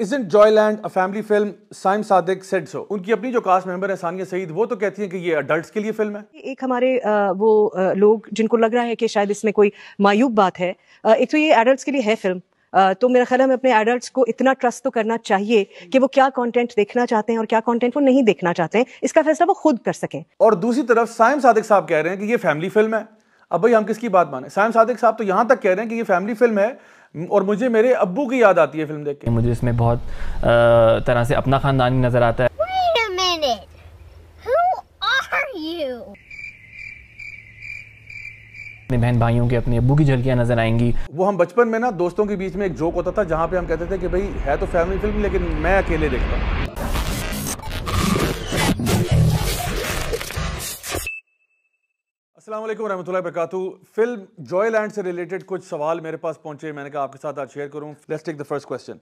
Isn't Joyland a family film? Saim Sadiq said so. उनकी अपनी जो कास्ट मेंबर है सानिया सईद, वो तो कहती हैं कि ये अडल्ट्स के लिए फिल्म है। एक हमारे लोग जिनको लग रहा है कि शायद इसमें कोई मायूब बात है, एक तो ये एडल्ट्स के लिए है फिल्म, तो मेरा ख्याल है हमें अपने एडल्ट्स को इतना ट्रस्ट तो करना चाहिए कि वो क्या कंटेंट देखना चाहते हैं और क्या कंटेंट वो नहीं देखना चाहते हैं, इसका फैसला वो खुद कर सकें। और दूसरी तरफ साइम सादिक साहब कह रहे हैं कि ये फैमिली फिल्म है। अब भाई हम किसकी बात माने? साइम सादिक साहब तो यहां तक कह रहे हैं कि ये फैमिली फिल्म है और मुझे मेरे अब्बू की याद आती है फिल्म देख के। मुझे इसमें बहुत तरह से अपना खानदानी नजर आता है। Wait a minute. Who are you? अपने बहन भाइयों के, अपने अब्बू की झलकियां नजर आएंगी। वो हम बचपन में ना दोस्तों के बीच में एक जोक होता था जहां पे हम कहते थे कि भाई है तो फैमिली फिल्म लेकिन मैं अकेले देखता हूं। अस्सलाम वालेकुम रहमतुल्लाहि वबरकातुहू। फिल्म जॉयलैंड से रिलेटेड कुछ सवाल मेरे पास पहुंचे, मैंने कहा आपके साथ आज शेयर करूं। Let's take the first question.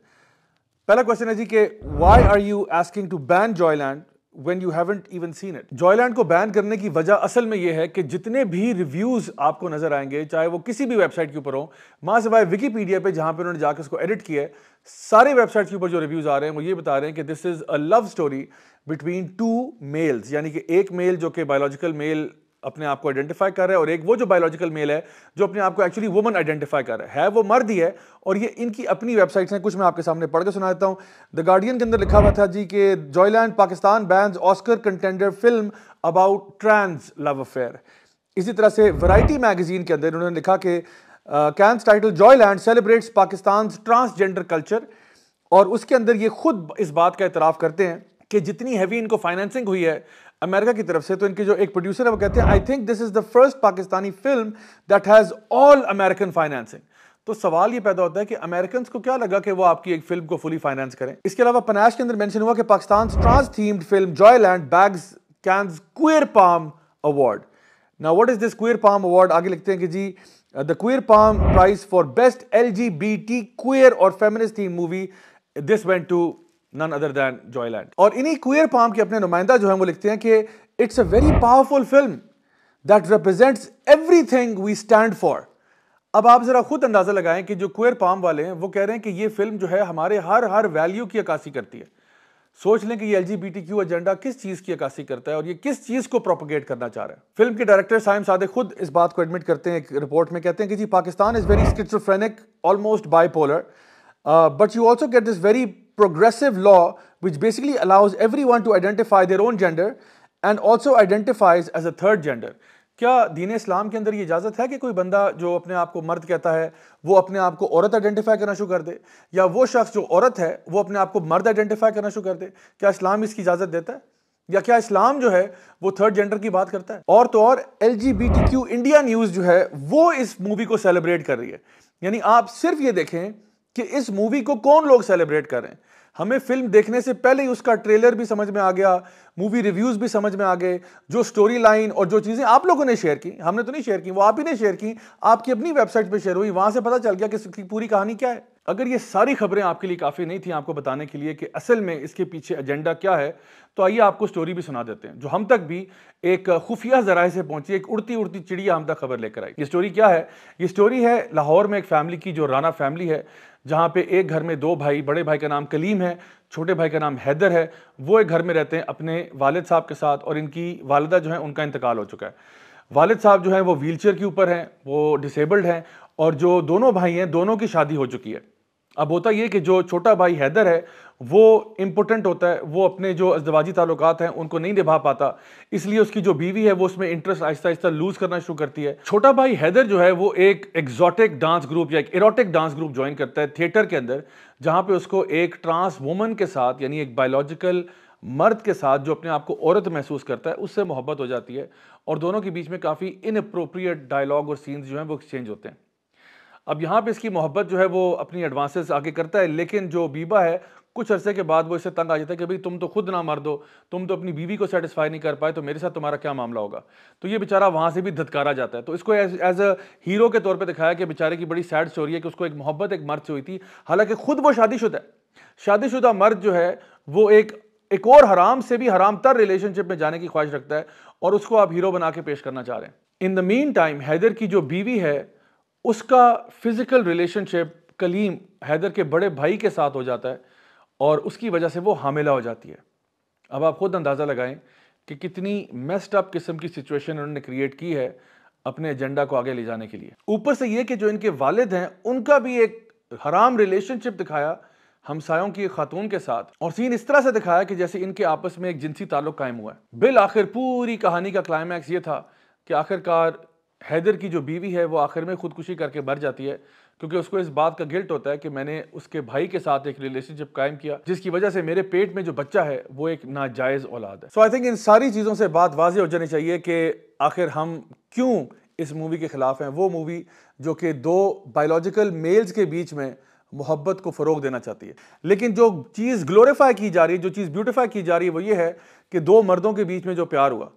पहला क्वेश्चन है जी कि why are you asking to ban Joyland when you haven't even seen it? Joyland को बैन करने की वजह असल में यह है कि जितने भी रिव्यूज आपको नजर आएंगे, चाहे वो किसी भी वेबसाइट के ऊपर हो, मां सिवाय विकीपीडिया पे जहां पे उन्होंने जाकर उसको एडिट किया है, सारे वेबसाइट्स के ऊपर जो रिव्यूज आ रहे हैं वो ये बता रहे हैं कि this is a love story between two males, यानी कि एक मेल जो कि बायोलॉजिकल मेल अपने आप को आइडेंटिफाई कर रहा है और एक वो जो बायोलॉजिकल मेल है जो अपने आप को एक्चुअली वुमन आइडेंटिफाई कर रहा है वो मर्द ही है। और ये इनकी अपनी वेबसाइट्स हैं, कुछ मैं आपके सामने पढ़ के सुना देता हूं। द गार्डियन के अंदर लिखा हुआ था जी कि Joyland Pakistan bans Oscar contender film about trans love affair. इसी तरह से वैरायटी मैगजीन के अंदर उन्होंने लिखा कि Cannes title Joyland celebrates Pakistan transgender culture, और उसके अंदर ये खुद इस बात का इतराफ करते हैं कि जितनी हैवी इनको फाइनेंसिंग हुई है अमेरिका की तरफ से, तो इनके जो एक प्रोड्यूसर है वो कहते हैं I think this is the first Pakistani film that has all American financing. तो सवाल ये पैदा होता है कि अमेरिकन को क्या लगा कि वो आपकी एक फिल्म को फुली फाइनेंस करें। इसके अलावा पनाश के अंदर मेंशन हुआ कि Pakistan trans themed film Joyland bags Cannes Queer Palm award. Now what is this Queer Palm award? आगे लिखते हैं कि जी the Queer Palm prize for best LGBT queer और feminist theme movie, this went to none other than Joyland। और इन्हीं queer palm के अपने नुमाइंदा जो हैं वो लिखते हैं कि it's a very powerful film that represents everything we stand for. अब आप जरा खुद अंदाजा लगाएं कि जो क्वीयर पाम वाले हैं वो कह रहे हैं कि ये फिल्म जो है हमारे हर वैल्यू की अक्कासी करती है। सोच लें कि ये LGBTQ एजेंडा किस चीज की अक्कासी करता है और ये किस चीज को प्रोपोगेट करना चाह रहा है। फिल्म के डायरेक्टर साइम सादिक खुद इस बात को एडमिट करते हैं एक रिपोर्ट में, कहते हैं कि जी Pakistan is very schizophrenic, almost bipolar, but you also get this very progressive law which basically allows everyone to identify their own gender and also identifies as a third gender। क्या दीन इस्लाम के अंदर ये इजाज़त है कि कोई बंदा जो अपने आप को मर्द कहता है वो अपने आप को औरत आइडेंटिफाई करना शुरू कर दे, या वो शख्स जो औरत है वो अपने आप को मर्द आइडेंटिफाई करना शुरू कर दे? क्या इस्लाम इसकी इजाज़त देता है? या क्या इस्लाम जो है वो थर्ड जेंडर की बात करता है? और तो और LGBTQ इंडिया न्यूज़ जो है वो इस मूवी को सेलिब्रेट कर रही है। यानी आप सिर्फ ये देखें कि इस मूवी को कौन लोग सेलिब्रेट कर रहे हैं। हमें फिल्म देखने से पहले ही उसका ट्रेलर भी समझ में आ गया, मूवी रिव्यूज भी समझ में आ गए, जो स्टोरी लाइन और जो चीजें आप लोगों ने शेयर की, हमने तो नहीं शेयर की, वो आप ही ने शेयर की, आपकी अपनी वेबसाइट पे शेयर हुई, वहां से पता चल गया कि इसकी पूरी कहानी क्या है। अगर ये सारी खबरें आपके लिए काफी नहीं थी आपको बताने के लिए कि असल में इसके पीछे एजेंडा क्या है, तो आइए आपको स्टोरी भी सुना देते हैं जो हम तक भी एक खुफिया जराए से पहुंची, एक उड़ती उड़ती चिड़िया हम तक खबर लेकर आई। ये स्टोरी क्या है? ये स्टोरी है लाहौर में एक फैमिली की जो राना फैमिली है, जहां पे एक घर में दो भाई, बड़े भाई का नाम कलीम है, छोटे भाई का नाम हैदर है। वो एक घर में रहते हैं अपने वालिद साहब के साथ और इनकी वालिदा जो है उनका इंतकाल हो चुका है। वालिद साहब जो है वो व्हीलचेयर के ऊपर हैं, वो डिसेबल्ड हैं, और जो दोनों भाई हैं दोनों की शादी हो चुकी है। अब होता यह कि जो छोटा भाई हैदर है वो इम्पोर्टेंट होता है, वो अपने जो अज़दवाजी ताल्लुकात हैं उनको नहीं निभा पाता, इसलिए उसकी जो बीवी है वो उसमें इंटरेस्ट आहिस्ता आहिस्ता लूज करना शुरू करती है। छोटा भाई हैदर जो है वो एक एग्जॉटिक डांस ग्रुप या एक इरोटिक डांस ग्रुप ज्वाइन करता है थिएटर के अंदर, जहां पे उसको एक ट्रांस वुमन के साथ, यानी एक बायोलॉजिकल मर्द के साथ जो अपने आप को औरत महसूस करता है, उससे मोहब्बत हो जाती है और दोनों के बीच में काफ़ी इनअप्रोप्रिएट डायलॉग और सीन्स जो हैं वो एक्सचेंज होते हैं। अब यहाँ पे इसकी मोहब्बत जो है वो अपनी एडवांसेस आगे करता है, लेकिन जो बीबा है कुछ अरसे के बाद वो इससे तंग आ जाता है कि भाई तुम तो खुद ना मर दो, तुम तो अपनी बीवी को सेटिस्फाई नहीं कर पाए, तो मेरे साथ तुम्हारा क्या मामला होगा। तो ये बेचारा वहाँ से भी धत्कारा जाता है। तो इसको एज अ हीरो के तौर पे दिखाया कि बेचारे की बड़ी सैड स्टोरी है कि उसको एक मोहब्बत एक मर्द से हुई थी, हालांकि खुद वो शादीशुदा है। शादीशुदा मर्द जो है वो एक और हराम से भी हराम तर रिलेशनशिप में जाने की ख्वाहिश रखता है और उसको आप हीरो बना के पेश करना चाह रहे हैं। In the meantime Haider की जो बीवी है उसका फिजिकल रिलेशनशिप कलीम हैदर के बड़े भाई के साथ हो जाता है और उसकी वजह से वो हामिला हो जाती है। अब आप खुद अंदाज़ा लगाएं कि कितनी मेस्ड अप किस्म की सिचुएशन उन्होंने क्रिएट की है अपने एजेंडा को आगे ले जाने के लिए। ऊपर से ये कि जो इनके वालिद हैं उनका भी एक हराम रिलेशनशिप दिखाया हमसायों की खातून के साथ, और सीन इस तरह से दिखाया कि जैसे इनके आपस में एक जिनसी ताल्लुक कायम हुआ है। बिल आखिर पूरी कहानी का क्लाइमैक्स ये था कि आखिरकार हैदर की जो बीवी है वो आखिर में खुदकुशी करके मर जाती है, क्योंकि उसको इस बात का गिल्ट होता है कि मैंने उसके भाई के साथ एक रिलेशनशिप कायम किया जिसकी वजह से मेरे पेट में जो बच्चा है वो एक नाजायज औलाद है। सो आई थिंक इन सारी चीज़ों से बात वाज़ेह हो जानी चाहिए कि आखिर हम क्यों इस मूवी के खिलाफ हैं। वो मूवी जो कि दो बायोलॉजिकल मेल्स के बीच में मोहब्बत को फ़रोग देना चाहती है, लेकिन जो चीज़ ग्लोरीफाई की जा रही है, जो चीज़ ब्यूटीफाई की जा रही है वो ये है कि दो मर्दों के बीच में जो प्यार हुआ,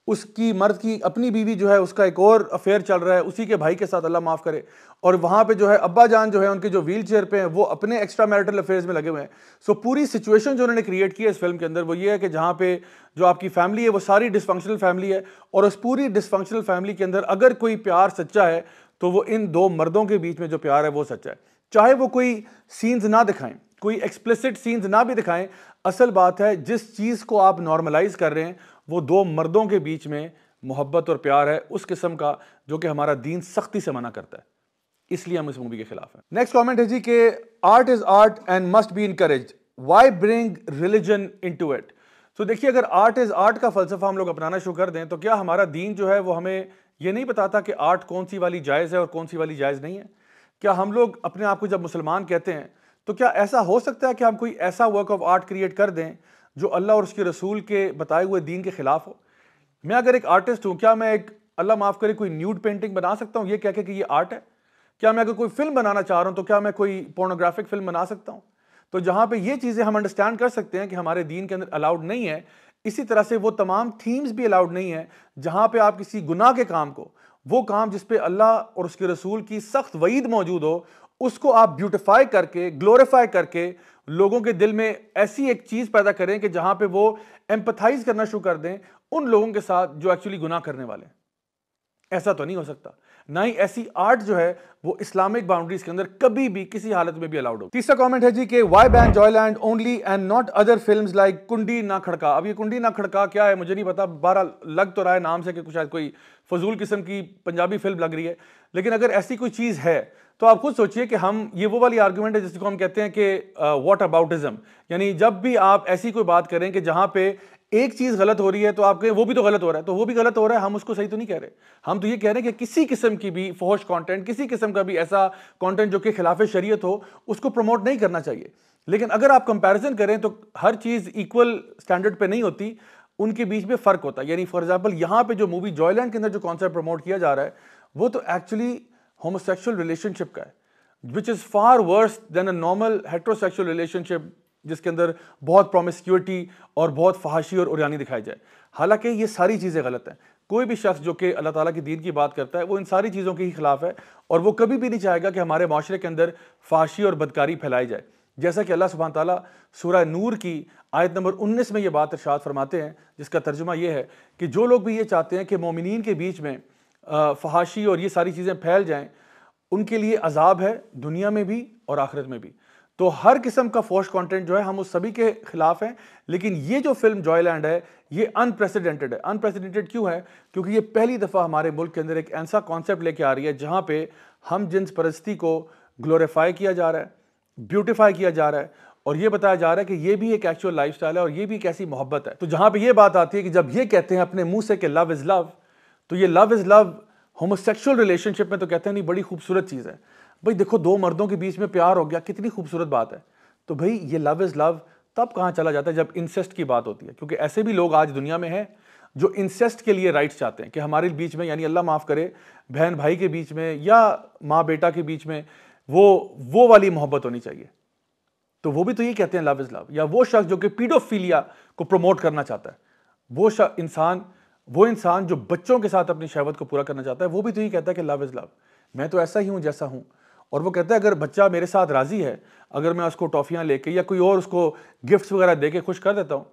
उसकी मर्द की अपनी बीवी जो है उसका एक और अफेयर चल रहा है उसी के भाई के साथ, अल्लाह माफ़ करे, और वहाँ पे जो है अब्बा जान जो है उनके जो व्हील चेयर पे हैं वो अपने एक्स्ट्रा मैरिटल अफेयर्स में लगे हुए हैं। सो पूरी सिचुएशन जो उन्होंने क्रिएट की है इस फिल्म के अंदर वो ये है कि जहाँ पे जो आपकी फैमिली है वो सारी डिसफंक्शनल फैमिली है, और उस पूरी डिसफंक्शनल फैमिली के अंदर अगर कोई प्यार सच्चा है तो वो इन दो मर्दों के बीच में जो प्यार है वो सच्चा है। चाहे वो कोई सीन्स ना दिखाएं, कोई एक्सप्लिसिट सीन्स ना भी दिखाएं, असल बात है जिस चीज़ को आप नॉर्मलाइज कर रहे हैं वो दो मर्दों के बीच में मोहब्बत और प्यार है, उस किस्म का जो कि हमारा दीन सख्ती से मना करता है, इसलिए हम इस मूवी के खिलाफ हैं। नेक्स्ट कमेंट है जी कि art is art and must be encouraged, why bring religion into it. तो देखिए, अगर आर्ट इज आर्ट का फलसफा हम लोग अपनाना शुरू कर दें तो क्या हमारा दीन जो है वो हमें ये नहीं बताता कि आर्ट कौन सी वाली जायज़ है और कौन सी वाली जायज़ नहीं है? क्या हम लोग अपने आप को जब मुसलमान कहते हैं तो क्या ऐसा हो सकता है कि हम कोई ऐसा वर्क ऑफ आर्ट क्रिएट कर दें जो अल्लाह और उसके रसूल के बताए हुए दीन के खिलाफ हो? मैं अगर एक आर्टिस्ट हूं, क्या मैं एक, अल्लाह माफ़ करे, कोई न्यूड पेंटिंग बना सकता हूं ये कह के कि ये आर्ट है? क्या मैं अगर कोई फिल्म बनाना चाह रहा हूं तो क्या मैं कोई पोर्नोग्राफिक फिल्म बना सकता हूं? तो जहां पे ये चीज़ें हम अंडरस्टैंड कर सकते हैं कि हमारे दीन के अंदर अलाउड नहीं है, इसी तरह से वो तमाम थीम्स भी अलाउड नहीं है जहां पे आप किसी गुनाह के काम को, वो काम जिस पे अल्लाह और उसके रसूल की सख्त वईद मौजूद हो, उसको आप ब्यूटिफाई करके, ग्लोरीफाई करके लोगों के दिल में ऐसी एक चीज़ पैदा करें कि जहां पे वो एम्पथाइज करना शुरू कर दें उन लोगों के साथ जो एक्चुअली गुनाह करने वाले हैं। ऐसा तो नहीं हो सकता, ना ही ऐसी आर्ट जो है वो इस्लामिक बाउंड्रीज के अंदर कभी भी किसी हालत में भी अलाउड हो। तीसरा कमेंट है जी कि why ban Joyland only and not other films like कुंडी ना खड़का। अब ये कुंडी ना खड़का क्या है मुझे नहीं पता, 12 लग तो रहा है नाम से कि शायद कोई फजूल किस्म की पंजाबी फिल्म लग रही है, लेकिन अगर ऐसी कोई चीज़ है तो आप खुद सोचिए कि हम, ये वो वाली आर्गुमेंट है जिसको हम कहते हैं कि व्हाट अबाउटिज्म, यानी जब भी आप ऐसी कोई बात करें कि जहां पे एक चीज गलत हो रही है तो आप कहें वो भी तो गलत हो रहा है, तो वो भी गलत हो रहा है, हम उसको सही तो नहीं कह रहे। हम तो ये कह रहे हैं कि किसी किस्म की भी फौश कंटेंट, किसी किस्म का भी ऐसा कंटेंट जो कि खिलाफ शरीयत हो, उसको प्रमोट नहीं करना चाहिए। लेकिन अगर आप कंपैरिजन करें तो हर चीज इक्वल स्टैंडर्ड पे नहीं होती, उनके बीच में फर्क होता है। यानी फॉर एग्जाम्पल यहाँ पे जो मूवी जॉयलैंड के अंदर जो कॉन्सेप्ट प्रमोट किया जा रहा है वो तो एक्चुअली होमोसेक्सुअल रिलेशनशिप का है, which is far worse than a normal heterosexual relationship जिसके अंदर बहुत प्रोमिस्क्यूटी और बहुत फहाशी और उरियानी दिखाई जाए। हालांकि ये सारी चीज़ें गलत हैं। कोई भी शख्स जो कि अल्लाह ताला की दीन की बात करता है वो इन सारी चीज़ों के ही खिलाफ है, और वो कभी भी नहीं चाहेगा कि हमारे माशरे के अंदर फहाशी और बदकारी फैलाई जाए। जैसा कि अल्लाह सुब्हान ताला सूरह नूर की आयत नंबर 19 में ये बात इरशाद फरमाते हैं, जिसका तर्जुमा ये है कि जो लोग भी ये चाहते हैं कि मोमिनीन के बीच में फहाशी और ये सारी चीज़ें फैल जाएँ, उनके लिए अजाब है दुनिया में भी और आखिरत में भी। तो हर किस्म का फोर्स कंटेंट जो है हम उस सभी के खिलाफ हैं, लेकिन ये जो फिल्म जॉयलैंड है ये अनप्रेसिडेंटेड है। अनप्रेसिडेंटेड क्यों है? क्योंकि ये पहली दफ़ा हमारे मुल्क के अंदर एक ऐसा कॉन्सेप्ट लेके आ रही है जहाँ पे हम जिन्स परस्ती को ग्लोरीफाई किया जा रहा है, ब्यूटिफाई किया जा रहा है, और ये बताया जा रहा है कि ये भी एक एक्चुअल लाइफ स्टाइल है और ये भी एक ऐसी मोहब्बत है। तो जहाँ पर ये बात आती है कि जब ये कहते हैं अपने मुँह से कि लव इज़ लव, तो ये love is love homosexual relationship में तो कहते हैं नहीं, बड़ी खूबसूरत चीज़ है। भाई देखो, दो मर्दों के बीच में प्यार हो गया, कितनी खूबसूरत बात है। तो भाई ये लव इज़ लव तब कहाँ चला जाता है? जब इंसेस्ट की बात होती है, क्योंकि ऐसे भी लोग आज दुनिया में हैं जो इंसेस्ट के लिए राइट्स चाहते हैं कि हमारे बीच में, यानी अल्लाह माफ़ करे, बहन भाई के बीच में या माँ बेटा के बीच में वो वाली मोहब्बत होनी चाहिए। तो वो भी तो ये कहते हैं लव इज़ लव। या वो शख्स जो कि पीडोफिलिया को प्रमोट करना चाहता है, वो इंसान जो बच्चों के साथ अपनी शहवत को पूरा करना चाहता है, वो भी तो ये कहता है कि लव इज़ लव, मैं तो ऐसा ही हूँ जैसा हूँ। और वो कहता है अगर बच्चा मेरे साथ राज़ी है, अगर मैं उसको टॉफ़ियाँ लेके या कोई और उसको गिफ्ट्स वगैरह दे के खुश कर देता हूँ,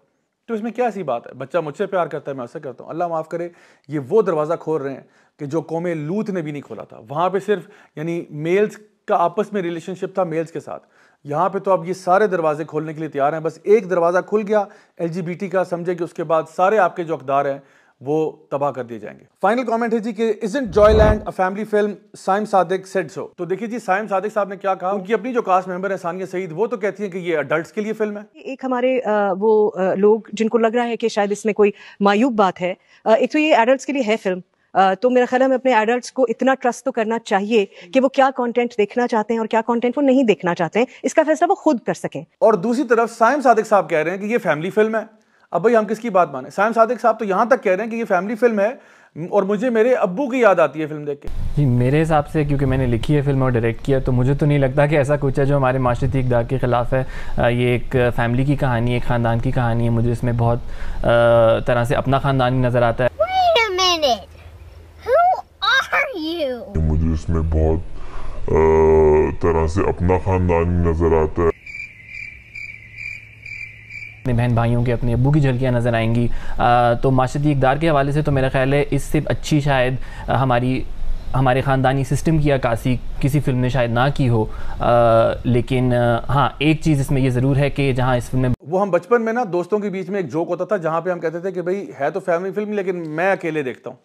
तो इसमें क्या ऐसी बात है? बच्चा मुझसे प्यार करता है, मैं उससे करता हूँ। अल्लाह माफ़ करे, ये वो दरवाज़ा खोल रहे हैं कि जो कौमे लूत ने भी नहीं खोला था। वहाँ पे सिर्फ यानी मेल्स का आपस में रिलेशनशिप था मेल्स के साथ, यहाँ पे तो अब ये सारे दरवाजे खोलने के लिए तैयार हैं। बस एक दरवाज़ा खुल गया LGBT का, समझे कि उसके बाद सारे आपके जो अकदार हैं वो तबाह कर दिए जाएंगे। फाइनल कमेंट है जी कि isn't Joyland a family film, Saim Sadiq said so. तो देखिए जी, साइम सादिक साहब ने क्या कहा। उनकी अपनी जो कास्ट मेंबर है सानिया सईद, वो तो कहती हैं कि ये अडल्ट्स के लिए फिल्म है। एक हमारे लोग जिनको लग रहा है कि शायद इसमें कोई मायूब बात है, एक तो ये एडल्ट्स के लिए है फिल्म। तो मेरा ख्याल है हमें अपने एडल्ट्स को इतना ट्रस्ट तो करना चाहिए कि वो क्या कंटेंट देखना चाहते हैं और क्या कंटेंट वो नहीं देखना चाहते हैं, इसका फैसला वो खुद कर सकें। और दूसरी तरफ साइम सादिक साहब कह रहे हैं कि ये फैमिली फिल्म है। अब भाई हम किसकी बात माने? साइम सादिक साहब तो यहां तक कह रहे हैं कि ये फैमिली फिल्म है और मुझे मेरे अब्बू की याद आती है फिल्म देख के। जी, मेरे हिसाब से, क्योंकि मैंने लिखी है फिल्म और डायरेक्ट किया, तो मुझे तो नहीं लगता कि ऐसा कुछ है जो हमारे माशरती इक़दार के ख़िलाफ़ है। ये एक फैमिली की कहानी, एक ख़ानदान की कहानी है। मुझे इसमें बहुत तरह से अपना ख़ानदान भी नज़र आता है। Wait a minute. Who are you? मुझे इसमें बहुत तरह से अपना ख़ानदान भी नज़र आता है। अपने बहन भाइयों के, अपने अब्बू की झलकियाँ नज़र आएंगी। तो माशरती इक़दार के हवाले से तो मेरा ख़्याल है इससे अच्छी शायद हमारे ख़ानदानी सिस्टम की अक्कासी किसी फ़िल्म ने शायद ना की हो। लेकिन हाँ, एक चीज़ इसमें ये ज़रूर है कि जहाँ इस फिल्म में वो हम बचपन में ना दोस्तों के बीच में एक जोक होता था जहाँ पे हम कहते थे कि भाई है तो फैमिली फिल्म लेकिन मैं अकेले देखता हूँ।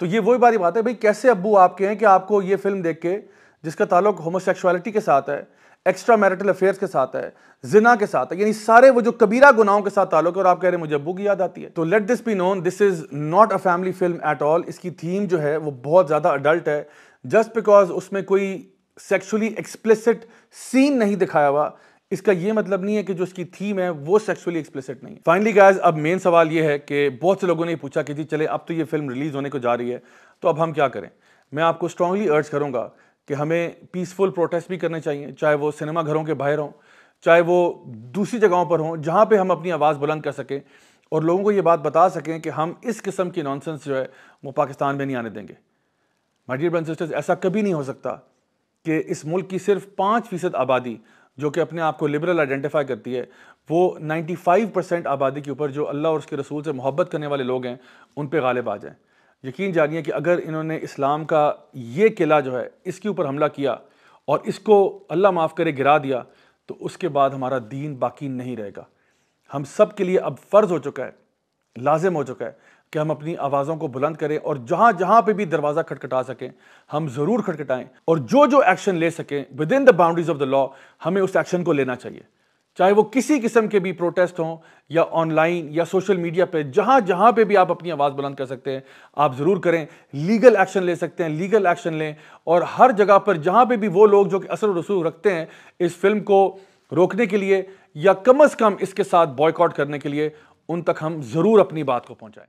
तो ये वही बारी बात है भाई, कैसे अब्बू आपके हैं कि आपको ये फिल्म देख के, जिसका ताल्लुक होमोसेक्सुअलिटी के साथ है, एक्स्ट्रा मैरिटल अफेयर्स के साथ है, जिना के साथ है, यानी सारे वो जो कबीरा गुनाहों के साथ ताल्लुक है, और आप कह रहे हैं मुझे अब्बू की याद आती है। तो let this be known, this is not a family film at all. इसकी थीम जो है वो बहुत ज्यादा अडल्ट है। जस्ट बिकॉज उसमें कोई सेक्सुअली एक्सप्लिसिट सीन नहीं दिखाया हुआ, इसका ये मतलब नहीं है कि जो इसकी थीम है वो सेक्सुअली एक्सप्लिसिट नहीं है। फाइनली गाइस, अब मेन सवाल ये है कि बहुत से लोगों ने पूछा कि जी चले अब तो ये फिल्म रिलीज होने को जा रही है, तो अब हम क्या करें। मैं आपको स्ट्रांगली अर्ज करूंगा कि हमें पीसफुल प्रोटेस्ट भी करने चाहिए, चाहे वो सिनेमा घरों के बाहर हों, चाहे वो दूसरी जगहों पर हों, जहाँ पे हम अपनी आवाज़ बुलंद कर सकें और लोगों को ये बात बता सकें कि हम इस किस्म की नॉनसेंस जो है वो पाकिस्तान में नहीं आने देंगे। My dear brothers and sisters, ऐसा कभी नहीं हो सकता कि इस मुल्क की सिर्फ 5% आबादी जो कि अपने आप को लिबरल आइडेंटिफाई करती है, वो 95% आबादी के ऊपर जो अल्लाह और उसके रसूल से मोहब्बत करने वाले लोग हैं उन पे गालिब आ जाएं। यकीन जानिए कि अगर इन्होंने इस्लाम का ये किला जो है इसके ऊपर हमला किया और इसको अल्लाह माफ़ करे गिरा दिया, तो उसके बाद हमारा दीन बाकी नहीं रहेगा। हम सब के लिए अब फ़र्ज़ हो चुका है, लाजिम हो चुका है कि हम अपनी आवाज़ों को बुलंद करें और जहाँ जहाँ पे भी दरवाज़ा खटखटा सकें हम ज़रूर खटखटाएं, और जो जो एक्शन ले सकें with in the boundaries of the law हमें उस एक्शन को लेना चाहिए, चाहे वो किसी किस्म के भी प्रोटेस्ट हों या ऑनलाइन या सोशल मीडिया पे, जहाँ जहाँ पे भी आप अपनी आवाज़ बुलंद कर सकते हैं आप ज़रूर करें। लीगल एक्शन ले सकते हैं, लीगल एक्शन लें, और हर जगह पर जहाँ पे भी वो लोग जो कि असर रसूख रखते हैं इस फिल्म को रोकने के लिए या कम अज़ कम इसके साथ बॉयकॉट करने के लिए, उन तक हम ज़रूर अपनी बात को पहुँचाएं।